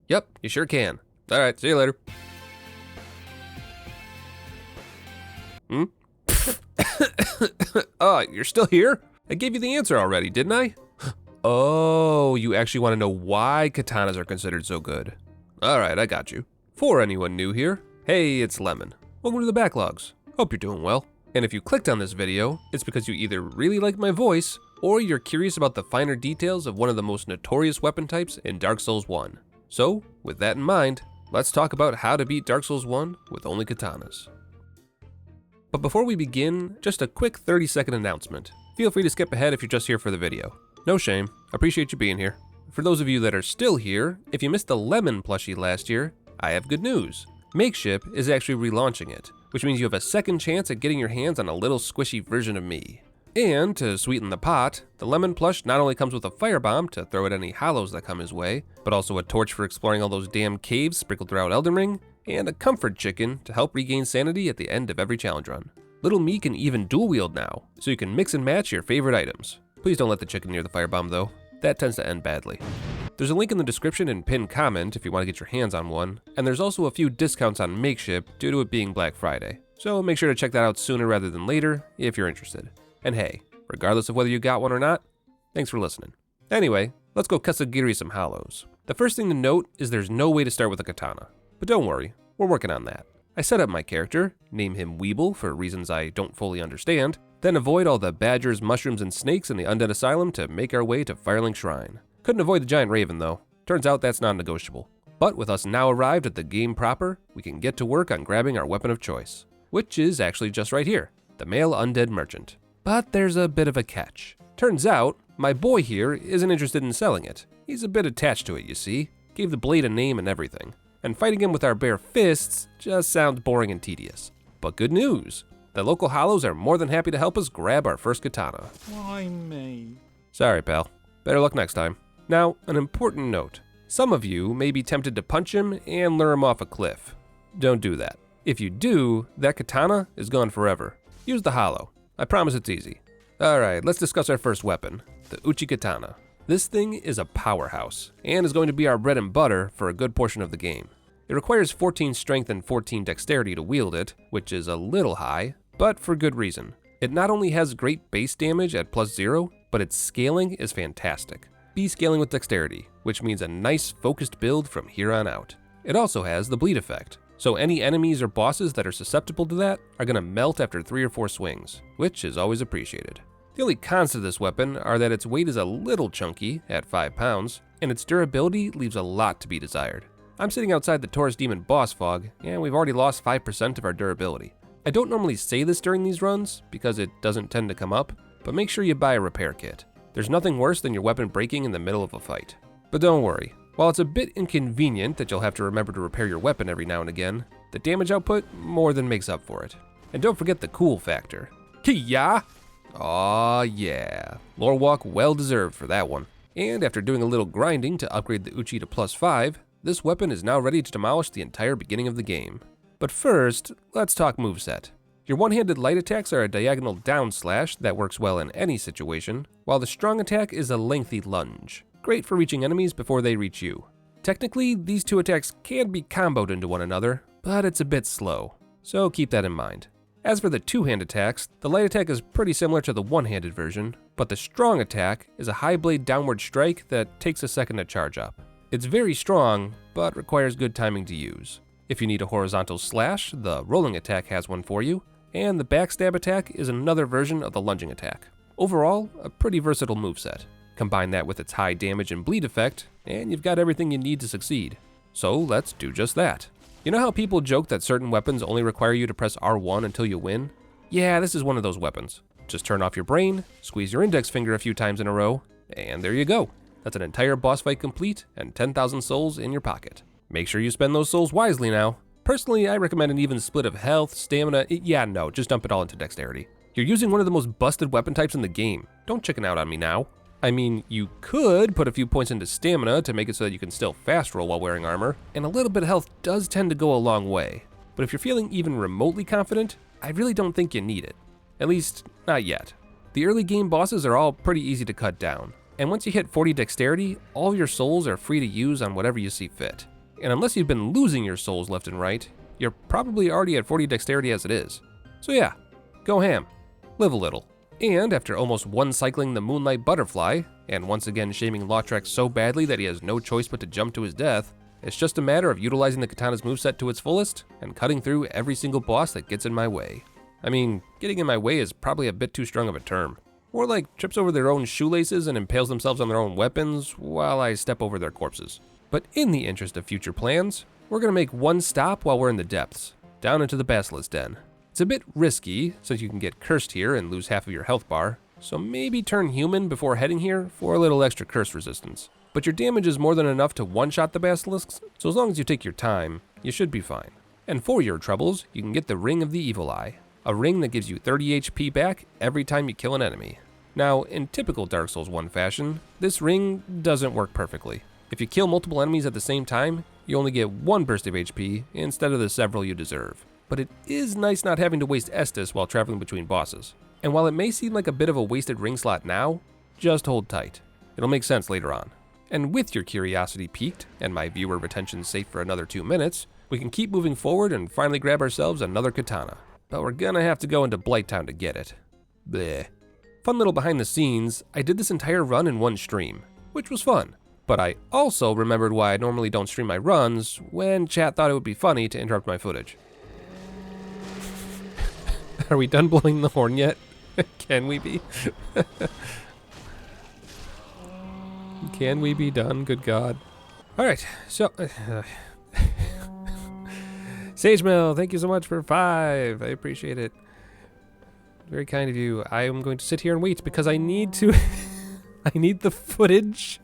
Yep, you sure can. Alright, see you later. Oh, you're still here? I gave you the answer already, didn't I? Oh, you actually want to know why katanas are considered so good. Alright, I got you. For anyone new here, hey, it's Lemon. Welcome to the Backlogs. Hope you're doing well. And if you clicked on this video, it's because you either really like my voice, or you're curious about the finer details of one of the most notorious weapon types in Dark Souls 1. So, with that in mind, let's talk about how to beat Dark Souls 1 with only katanas. But before we begin, just a quick 30-second announcement. Feel free to skip ahead if you're just here for the video. No shame, appreciate you being here. For those of you that are still here, if you missed the Lemon Plushie last year, I have good news. Makeship is actually relaunching it, which means you have a second chance at getting your hands on a little squishy version of me. And to sweeten the pot, the Lemon Plush not only comes with a firebomb to throw at any hollows that come his way, but also a torch for exploring all those damn caves sprinkled throughout Elden Ring, and a comfort chicken to help regain sanity at the end of every challenge run. Little me can even dual wield now, so you can mix and match your favorite items. Please don't let the chicken near the firebomb though, that tends to end badly. There's a link in the description and pinned comment if you want to get your hands on one, and there's also a few discounts on Makeship due to it being Black Friday, so make sure to check that out sooner rather than later if you're interested. And hey, regardless of whether you got one or not, thanks for listening. Anyway, let's go kasagiri some hollows. The first thing to note is there's no way to start with a katana, but don't worry, we're working on that. I set up my character, name him Weeble for reasons I don't fully understand, then avoid all the badgers, mushrooms, and snakes in the Undead Asylum to make our way to Firelink Shrine. Couldn't avoid the giant raven though. Turns out that's non-negotiable. But with us now arrived at the game proper, we can get to work on grabbing our weapon of choice, which is actually just right here, the male undead merchant. But there's a bit of a catch. Turns out, my boy here isn't interested in selling it. He's a bit attached to it, you see. Gave the blade a name and everything. And fighting him with our bare fists just sounds boring and tedious. But good news, the local hollows are more than happy to help us grab our first katana. Why me? Sorry, pal. Better luck next time. Now, an important note. Some of you may be tempted to punch him and lure him off a cliff. Don't do that. If you do, that katana is gone forever. Use the hollow. I promise it's easy. Alright, let's discuss our first weapon, the Uchi Katana. This thing is a powerhouse, and is going to be our bread and butter for a good portion of the game. It requires 14 strength and 14 dexterity to wield it, which is a little high, but for good reason. It not only has great base damage at +0, but its scaling is fantastic. Be scaling with dexterity, which means a nice focused build from here on out. It also has the bleed effect, so any enemies or bosses that are susceptible to that are going to melt after 3 or 4 swings, which is always appreciated. The only cons to this weapon are that its weight is a little chunky at 5 pounds, and its durability leaves a lot to be desired. I'm sitting outside the Taurus Demon boss fog, and we've already lost 5% of our durability. I don't normally say this during these runs, because it doesn't tend to come up, but make sure you buy a repair kit. There's nothing worse than your weapon breaking in the middle of a fight. But don't worry, while it's a bit inconvenient that you'll have to remember to repair your weapon every now and again, the damage output more than makes up for it. And don't forget the cool factor. Kiya! Aw yeah, lore walk well deserved for that one. And after doing a little grinding to upgrade the Uchi to +5, this weapon is now ready to demolish the entire beginning of the game. But first, let's talk moveset. Your one-handed light attacks are a diagonal down slash that works well in any situation, while the strong attack is a lengthy lunge, great for reaching enemies before they reach you. Technically, these two attacks can be comboed into one another, but it's a bit slow, so keep that in mind. As for the two-hand attacks, the light attack is pretty similar to the one-handed version, but the strong attack is a high blade downward strike that takes a second to charge up. It's very strong, but requires good timing to use. If you need a horizontal slash, the rolling attack has one for you, and the backstab attack is another version of the lunging attack. Overall, a pretty versatile moveset. Combine that with its high damage and bleed effect, and you've got everything you need to succeed. So let's do just that. You know how people joke that certain weapons only require you to press R1 until you win? Yeah, this is one of those weapons. Just turn off your brain, squeeze your index finger a few times in a row, and there you go. That's an entire boss fight complete and 10,000 souls in your pocket. Make sure you spend those souls wisely now. Personally, I recommend an even split of health, stamina, just dump it all into dexterity. You're using one of the most busted weapon types in the game. Don't chicken out on me now. I mean, you could put a few points into stamina to make it so that you can still fast roll while wearing armor, and a little bit of health does tend to go a long way. But if you're feeling even remotely confident, I really don't think you need it. At least, not yet. The early game bosses are all pretty easy to cut down, And once you hit 40 dexterity, all your souls are free to use on whatever you see fit. And unless you've been losing your souls left and right, you're probably already at 40 dexterity as it is. So yeah, go ham, live a little. And after almost one-cycling the Moonlight Butterfly, and once again shaming Lautrec so badly that he has no choice but to jump to his death, it's just a matter of utilizing the katana's moveset to its fullest and cutting through every single boss that gets in my way. I mean, getting in my way is probably a bit too strong of a term. More like trips over their own shoelaces and impales themselves on their own weapons while I step over their corpses. But in the interest of future plans, we're gonna make one stop while we're in the depths, down into the Basilisk Den. It's a bit risky, since you can get cursed here and lose half of your health bar, so maybe turn human before heading here for a little extra curse resistance. But your damage is more than enough to one-shot the basilisks, so as long as you take your time, you should be fine. And for your troubles, you can get the Ring of the Evil Eye, a ring that gives you 30 HP back every time you kill an enemy. Now, in typical Dark Souls 1 fashion, this ring doesn't work perfectly. If you kill multiple enemies at the same time, you only get one burst of HP instead of the several you deserve. But it is nice not having to waste Estus while traveling between bosses. And while it may seem like a bit of a wasted ring slot now, just hold tight. It'll make sense later on. And with your curiosity piqued, and my viewer retention safe for another 2 minutes, we can keep moving forward and finally grab ourselves another katana. But we're gonna have to go into Blighttown to get it. Bleh. Fun little behind the scenes, I did this entire run in one stream, which was fun. But I also remembered why I normally don't stream my runs when chat thought it would be funny to interrupt my footage. Are we done blowing the horn yet? Can we be? Can we be done? Good God. Alright, so... Sagemill, thank you so much for 5. I appreciate it. Very kind of you. I am going to sit here and wait because I need to... I need the footage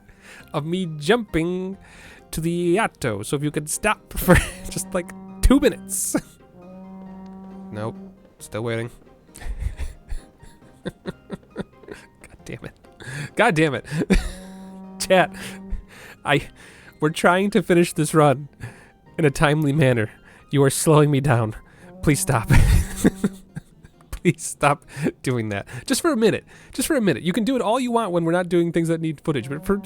of me jumping to the Yato. So if you could stop for just like 2 minutes. Nope. Still waiting. God damn it. God damn it. Chat. We're trying to finish this run in a timely manner. You are slowing me down. Please stop. Please stop doing that. Just for a minute. Just for a minute. You can do it all you want when we're not doing things that need footage, but for...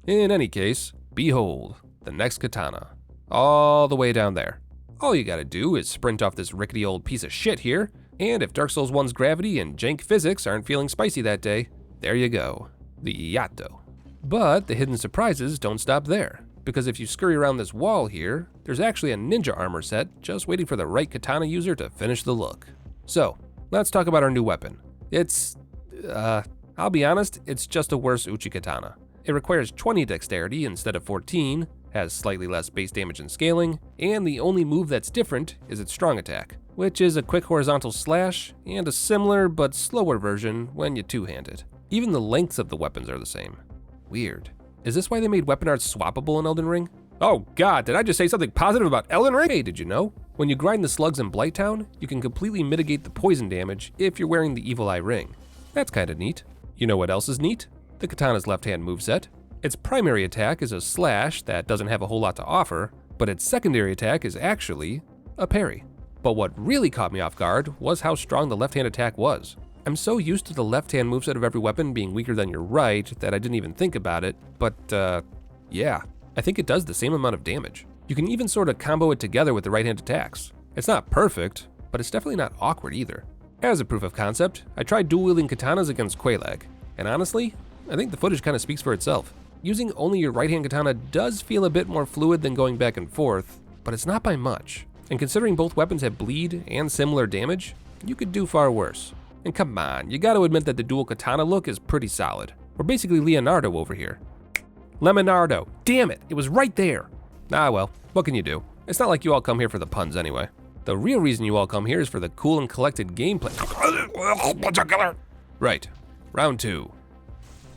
In any case, behold, the next katana. All the way down there. All you gotta do is sprint off this rickety old piece of shit here, and if Dark Souls 1's gravity and jank physics aren't feeling spicy that day, there you go, the Yato. But the hidden surprises don't stop there, because if you scurry around this wall here, there's actually a ninja armor set just waiting for the right katana user to finish the look. So, let's talk about our new weapon. It's, I'll be honest, it's just a worse Uchi katana. It requires 20 dexterity instead of 14, has slightly less base damage and scaling, and the only move that's different is its strong attack, which is a quick horizontal slash and a similar but slower version when you two-hand it. Even the lengths of the weapons are the same. Weird. Is this why they made weapon arts swappable in Elden Ring? Oh god, did I just say something positive about Elden Ring? Hey, did you know? When you grind the slugs in Blighttown, you can completely mitigate the poison damage if you're wearing the Evil Eye ring. That's kinda neat. You know what else is neat? The katana's left-hand moveset. Its primary attack is a slash that doesn't have a whole lot to offer, but its secondary attack is actually a parry. But what really caught me off guard was how strong the left-hand attack was. I'm so used to the left-hand moveset of every weapon being weaker than your right that I didn't even think about it, but yeah, I think it does the same amount of damage. You can even sort of combo it together with the right-hand attacks. It's not perfect, but it's definitely not awkward either. As a proof of concept, I tried dual-wielding katanas against Quelaag, and honestly, I think the footage kind of speaks for itself. Using only your right-hand katana does feel a bit more fluid than going back and forth, but it's not by much. And considering both weapons have bleed and similar damage, you could do far worse. And come on, you gotta admit that the dual katana look is pretty solid. We're basically Leonardo over here. Lemonardo, damn it, it was right there. Ah well, what can you do? It's not like you all come here for the puns anyway. The real reason you all come here is for the cool and collected gameplay. Right, round 2.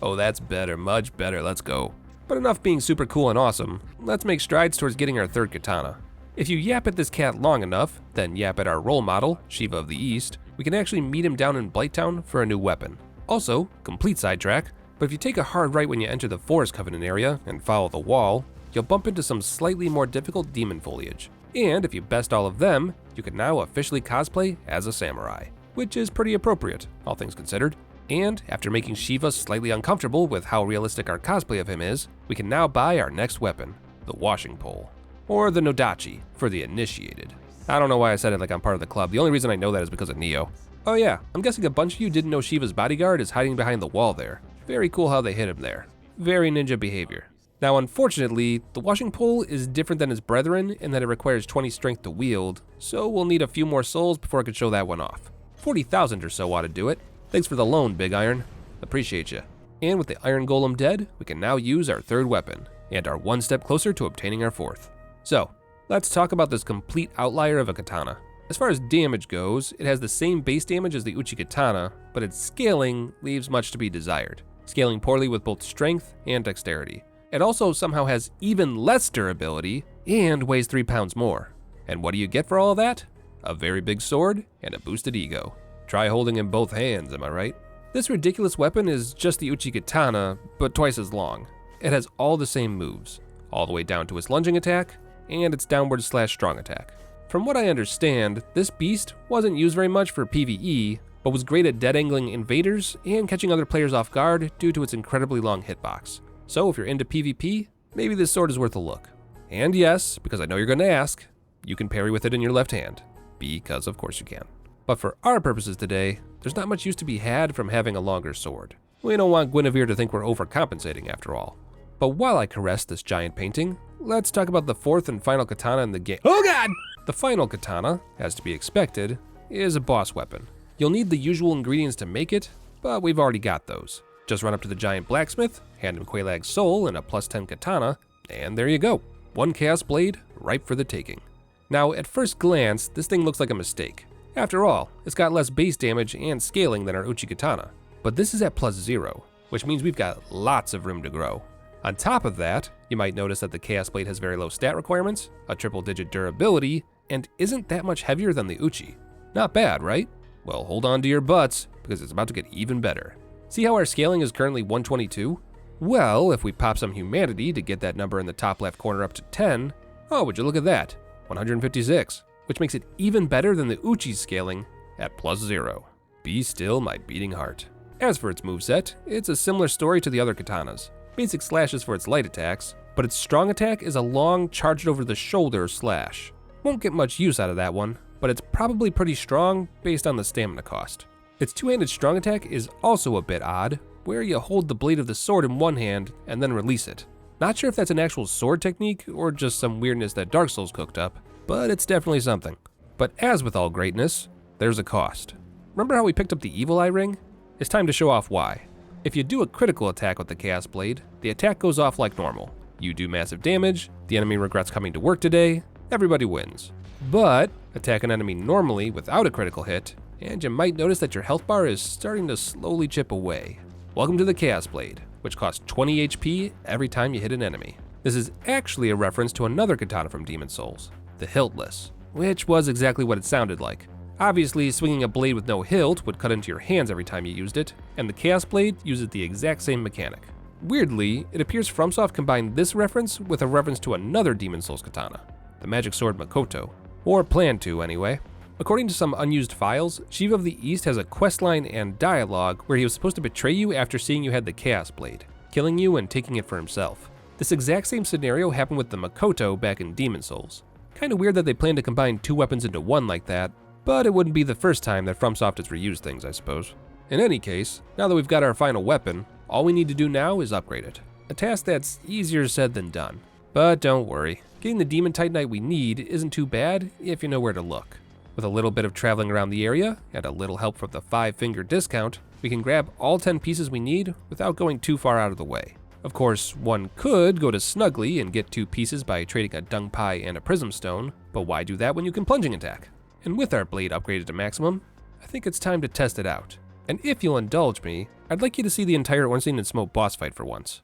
Oh, that's better, much better, let's go. But enough being super cool and awesome, let's make strides towards getting our third katana. If you yap at this cat long enough, then yap at our role model, Shiva of the East, we can actually meet him down in Blighttown for a new weapon. Also, complete sidetrack, but if you take a hard right when you enter the Forest Covenant area and follow the wall, you'll bump into some slightly more difficult demon foliage. And if you best all of them, you can now officially cosplay as a samurai, which is pretty appropriate, all things considered. And after making Shiva slightly uncomfortable with how realistic our cosplay of him is, we can now buy our next weapon, the washing pole. Or the Nodachi, for the initiated. I don't know why I said it like I'm part of the club. The only reason I know that is because of Neo. Oh yeah, I'm guessing a bunch of you didn't know Shiva's bodyguard is hiding behind the wall there. Very cool how they hid him there. Very ninja behavior. Now unfortunately, the washing pole is different than his brethren in that it requires 20 strength to wield, so we'll need a few more souls before I can show that one off. 40,000 or so ought to do it. Thanks for the loan, Big Iron. Appreciate you. And with the Iron Golem dead, we can now use our third weapon, and are one step closer to obtaining our fourth. So, let's talk about this complete outlier of a katana. As far as damage goes, it has the same base damage as the Uchi Katana, but its scaling leaves much to be desired, scaling poorly with both strength and dexterity. It also somehow has even less durability and weighs 3 pounds more. And what do you get for all of that? A very big sword and a boosted ego. Try holding in both hands, am I right? This ridiculous weapon is just the Uchi Katana, but twice as long. It has all the same moves, all the way down to its lunging attack and its downward/strong attack. From what I understand, this beast wasn't used very much for PvE, but was great at dead-angling invaders and catching other players off guard due to its incredibly long hitbox. So if you're into PvP, maybe this sword is worth a look. And yes, because I know you're going to ask, you can parry with it in your left hand, because of course you can. But for our purposes today, there's not much use to be had from having a longer sword. We don't want Guinevere to think we're overcompensating after all. But while I caress this giant painting, let's talk about the fourth and final katana in the game. Oh god! The final katana, as to be expected, is a boss weapon. You'll need the usual ingredients to make it, but we've already got those. Just run up to the giant blacksmith, hand him Qualag's soul and a +10 katana, and there you go. One chaos blade, ripe for the taking. Now, at first glance, this thing looks like a mistake. After all, it's got less base damage and scaling than our Uchi Katana. But this is at +0, which means we've got lots of room to grow. On top of that, you might notice that the Chaos Blade has very low stat requirements, a triple-digit durability, and isn't that much heavier than the Uchi. Not bad, right? Well, hold on to your butts, because it's about to get even better. See how our scaling is currently 122? Well, if we pop some humanity to get that number in the top left corner up to 10, oh, would you look at that, 156, which makes it even better than the Uchi's scaling at +0. Be still my beating heart. As for its moveset, it's a similar story to the other katanas. Basic slashes for its light attacks, but its strong attack is a long charged over the shoulder slash. Won't get much use out of that one, but it's probably pretty strong based on the stamina cost. Its two-handed strong attack is also a bit odd, where you hold the blade of the sword in one hand and then release it. Not sure if that's an actual sword technique or just some weirdness that Dark Souls cooked up, but it's definitely something. But as with all greatness, there's a cost. Remember how we picked up the Evil Eye ring? It's time to show off why. If you do a critical attack with the Chaos Blade, the attack goes off like normal. You do massive damage, the enemy regrets coming to work today, everybody wins. But attack an enemy normally without a critical hit, and you might notice that your health bar is starting to slowly chip away. Welcome to the Chaos Blade, which costs 20 HP every time you hit an enemy. This is actually a reference to another katana from Demon Souls, the Hiltless, which was exactly what it sounded like. Obviously, swinging a blade with no hilt would cut into your hands every time you used it, and the Chaos Blade uses the exact same mechanic. Weirdly, it appears FromSoft combined this reference with a reference to another Demon Souls katana, the magic sword Makoto, or planned to anyway. According to some unused files, Shiva of the East has a questline and dialogue where he was supposed to betray you after seeing you had the Chaos Blade, killing you and taking it for himself. This exact same scenario happened with the Makoto back in Demon Souls. Kinda weird that they plan to combine two weapons into one like that, but it wouldn't be the first time that FromSoft has reused things, I suppose. In any case, now that we've got our final weapon, all we need to do now is upgrade it. A task that's easier said than done. But don't worry, getting the Demon Titanite we need isn't too bad if you know where to look. With a little bit of traveling around the area, and a little help from the 5-finger discount, we can grab all 10 pieces we need without going too far out of the way. Of course, one could go to Snuggly and get 2 pieces by trading a dung pie and a prism stone, but why do that when you can plunging attack? And with our blade upgraded to maximum, I think it's time to test it out. And if you'll indulge me, I'd like you to see the entire Ornstein and Smoke boss fight for once.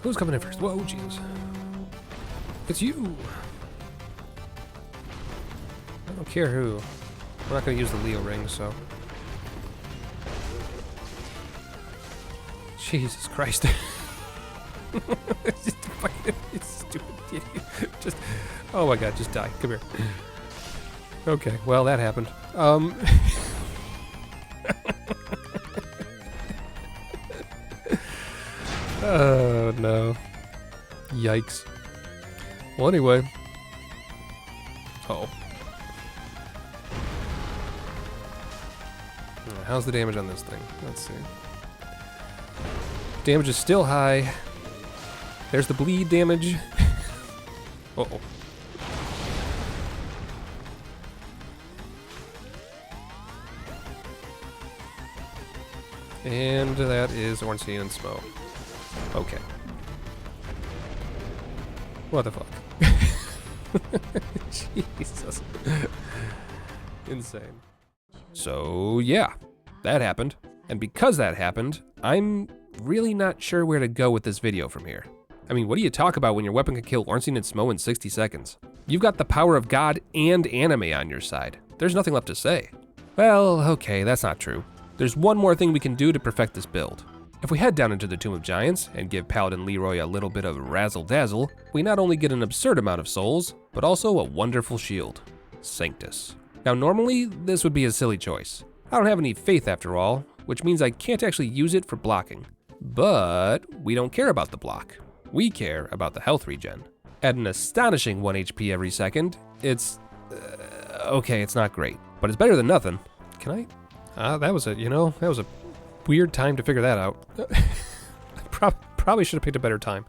Who's coming in first? Whoa, Jesus. It's you! I don't care who. We're not gonna use the Leo ring, so. Jesus Christ. Just fucking stupid idiot. Just, oh my god, just die. Come here. Okay, well that happened. Oh no. Yikes. Well, anyway. Uh-oh. How's the damage on this thing? Let's see. Damage is still high. There's the bleed damage. Uh-oh. And that is Ornstein and Smo. Okay. What the fuck? Jesus. Insane. So, yeah. That happened. And because that happened, I'm really not sure where to go with this video from here. I mean, what do you talk about when your weapon can kill Ornstein and Smo in 60 seconds? You've got the power of God and anime on your side. There's nothing left to say. Well, okay, that's not true. There's one more thing we can do to perfect this build. If we head down into the Tomb of Giants and give Paladin Leroy a little bit of razzle-dazzle, we not only get an absurd amount of souls, but also a wonderful shield, Sanctus. Now normally, this would be a silly choice. I don't have any faith after all, which means I can't actually use it for blocking. But we don't care about the block. We care about the health regen. At an astonishing 1 HP every second, it's... okay, it's not great, but it's better than nothing. Can I... that was a weird time to figure that out. I probably should have picked a better time.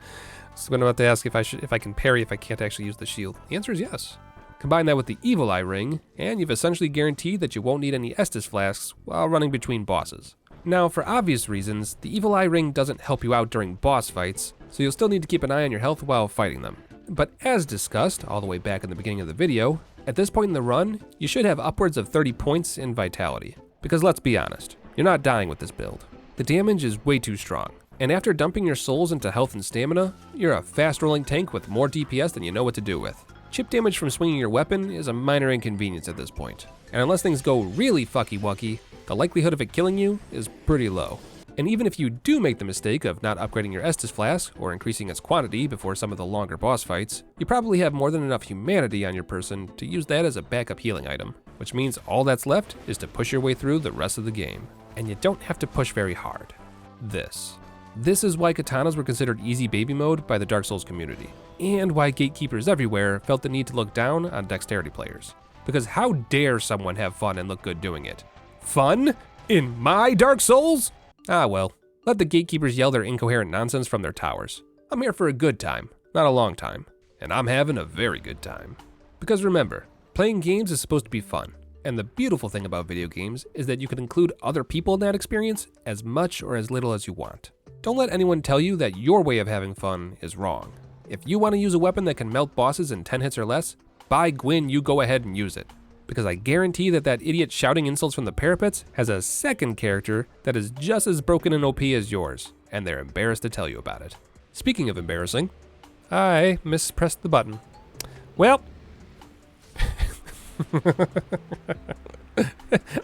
So I'm about to ask if I can parry if I can't actually use the shield. The answer is yes. Combine that with the Evil Eye Ring, and you've essentially guaranteed that you won't need any Estus flasks while running between bosses. Now, for obvious reasons, the Evil Eye Ring doesn't help you out during boss fights, so you'll still need to keep an eye on your health while fighting them. But as discussed all the way back in the beginning of the video, at this point in the run, you should have upwards of 30 points in Vitality. Because let's be honest, you're not dying with this build. The damage is way too strong, and after dumping your souls into health and stamina, you're a fast-rolling tank with more DPS than you know what to do with. Chip damage from swinging your weapon is a minor inconvenience at this point, and unless things go really fucky-wucky, the likelihood of it killing you is pretty low. And even if you do make the mistake of not upgrading your Estus flask or increasing its quantity before some of the longer boss fights, you probably have more than enough humanity on your person to use that as a backup healing item, which means all that's left is to push your way through the rest of the game. And you don't have to push very hard. This is why katanas were considered easy baby mode by the Dark Souls community, and why gatekeepers everywhere felt the need to look down on dexterity players. Because how dare someone have fun and look good doing it? Fun? In my Dark Souls? Ah well, let the gatekeepers yell their incoherent nonsense from their towers. I'm here for a good time, not a long time, and I'm having a very good time. Because remember, playing games is supposed to be fun, and the beautiful thing about video games is that you can include other people in that experience as much or as little as you want. Don't let anyone tell you that your way of having fun is wrong. If you want to use a weapon that can melt bosses in 10 hits or less, by Gwyn, you go ahead and use it. Because I guarantee that idiot shouting insults from the parapets has a second character that is just as broken and OP as yours, and they're embarrassed to tell you about it. Speaking of embarrassing, I mispressed the button. Well,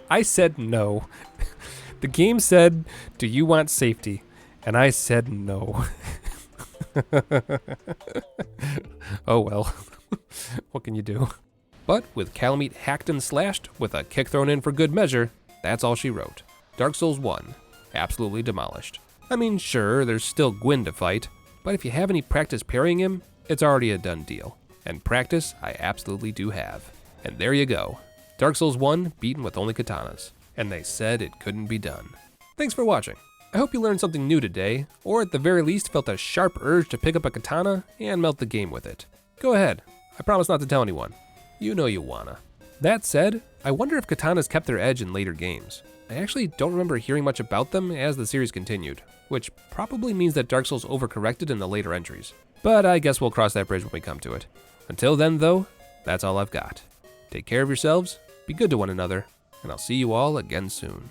I said no. The game said, "Do you want safety?" And I said no. Oh well, what can you do? But with Calamite hacked and slashed, with a kick thrown in for good measure, that's all she wrote. Dark Souls 1, absolutely demolished. I mean, sure, there's still Gwyn to fight, but if you have any practice parrying him, it's already a done deal. And practice, I absolutely do have. And there you go. Dark Souls 1 beaten with only katanas. And they said it couldn't be done. Thanks for watching. I hope you learned something new today, or at the very least felt a sharp urge to pick up a katana and melt the game with it. Go ahead. I promise not to tell anyone. You know you wanna. That said, I wonder if katanas kept their edge in later games. I actually don't remember hearing much about them as the series continued, which probably means that Dark Souls overcorrected in the later entries. But I guess we'll cross that bridge when we come to it. Until then though, that's all I've got. Take care of yourselves, be good to one another, and I'll see you all again soon.